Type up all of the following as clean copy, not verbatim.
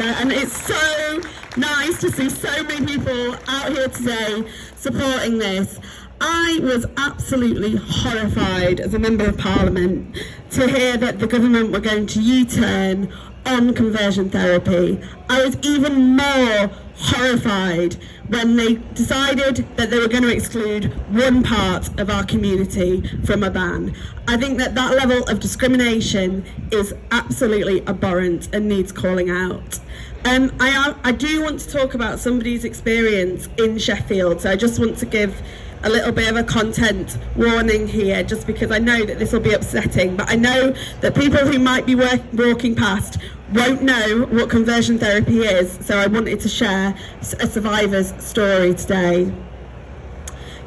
America, and it's so nice to see so many people out here today supporting this. I was absolutely horrified as a Member of Parliament to hear that the government were going to U-turn on conversion therapy. I was even more horrified when they decided that they were going to exclude one part of our community from a ban. I think that that level of discrimination is absolutely abhorrent and needs calling out. I do want to talk about somebody's experience in Sheffield, so I just want to give a little bit of a content warning here, just because I know that this will be upsetting, but I know that people who might be walking past won't know what conversion therapy is, so I wanted to share a survivor's story today.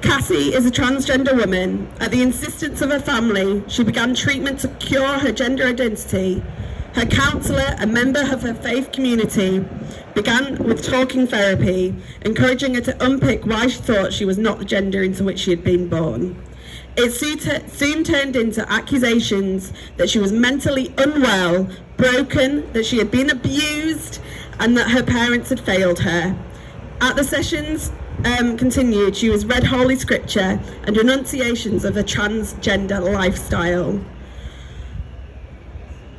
Cassie is a transgender woman. At the insistence of her family, she began treatment to cure her gender identity. Her counsellor, a member of her faith community, began with talking therapy, encouraging her to unpick why she thought she was not the gender into which she had been born. It soon turned into accusations that she was mentally unwell, broken, that she had been abused, and that her parents had failed her. As the sessions continued, she was read Holy Scripture and renunciations of a transgender lifestyle.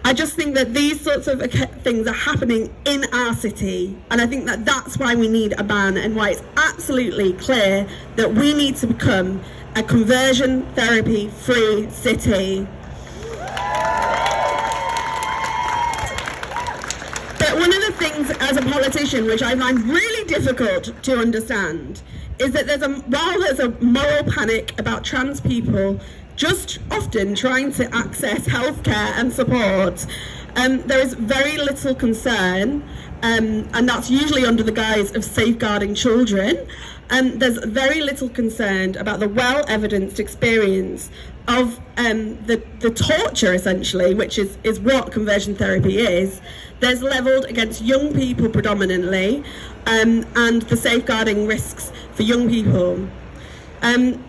I just think that these sorts of things are happening in our city, and I think that that's why we need a ban, and why it's absolutely clear that we need to become a conversion therapy free city. But one of the things as a politician which I find really difficult to understand is that while there's a moral panic about trans people just often trying to access healthcare and support, there is very little concern, and that's usually under the guise of safeguarding children. There's very little concern about the well-evidenced experience of the torture, essentially, which is what conversion therapy is. There's levelled against young people predominantly, and the safeguarding risks for young people.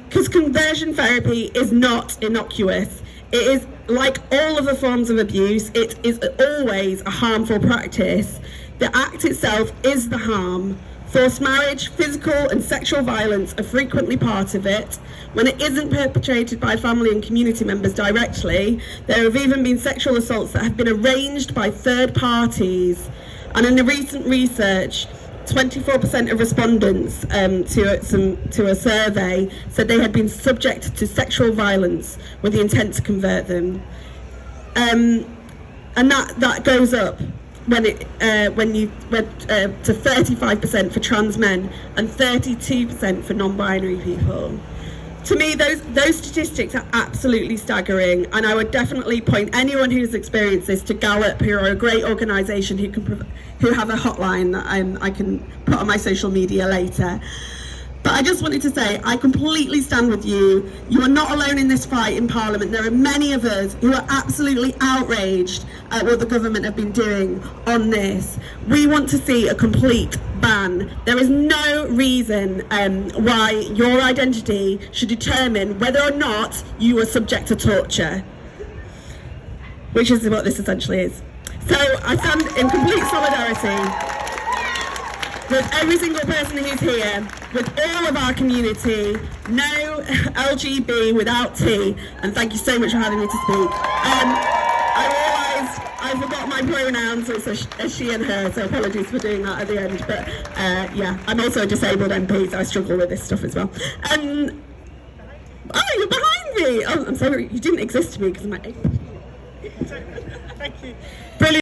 Because conversion therapy is not innocuous. It is, like all other forms of abuse, it is always a harmful practice. The act itself is the harm. Forced marriage, physical and sexual violence are frequently part of it. When it isn't perpetrated by family and community members directly, there have even been sexual assaults that have been arranged by third parties. And in a recent research, 24% of respondents to a survey said they had been subject to sexual violence with the intent to convert them, and that goes up when you went to 35% for trans men and 32% for non-binary people. To me, those statistics are absolutely staggering, and I would definitely point anyone who's experienced this to Gallup, who are a great organisation who have a hotline that I can put on my social media later. But I just wanted to say, I completely stand with you. You are not alone in this fight in Parliament. There are many of us who are absolutely outraged at what the government have been doing on this. We want to see a complete ban. There is no reason why your identity should determine whether or not you are subject to torture, which is what this essentially is. So I stand in complete solidarity with every single person who's here, with all of our community, no LGB without T, and thank you so much for having me to speak. I realised I forgot my pronouns, it's a she and her, so apologies for doing that at the end, but yeah, I'm also a disabled MP, so I struggle with this stuff as well. Oh, you're behind me! Oh, I'm sorry, you didn't exist to me because of my age. Thank you. Brilliant.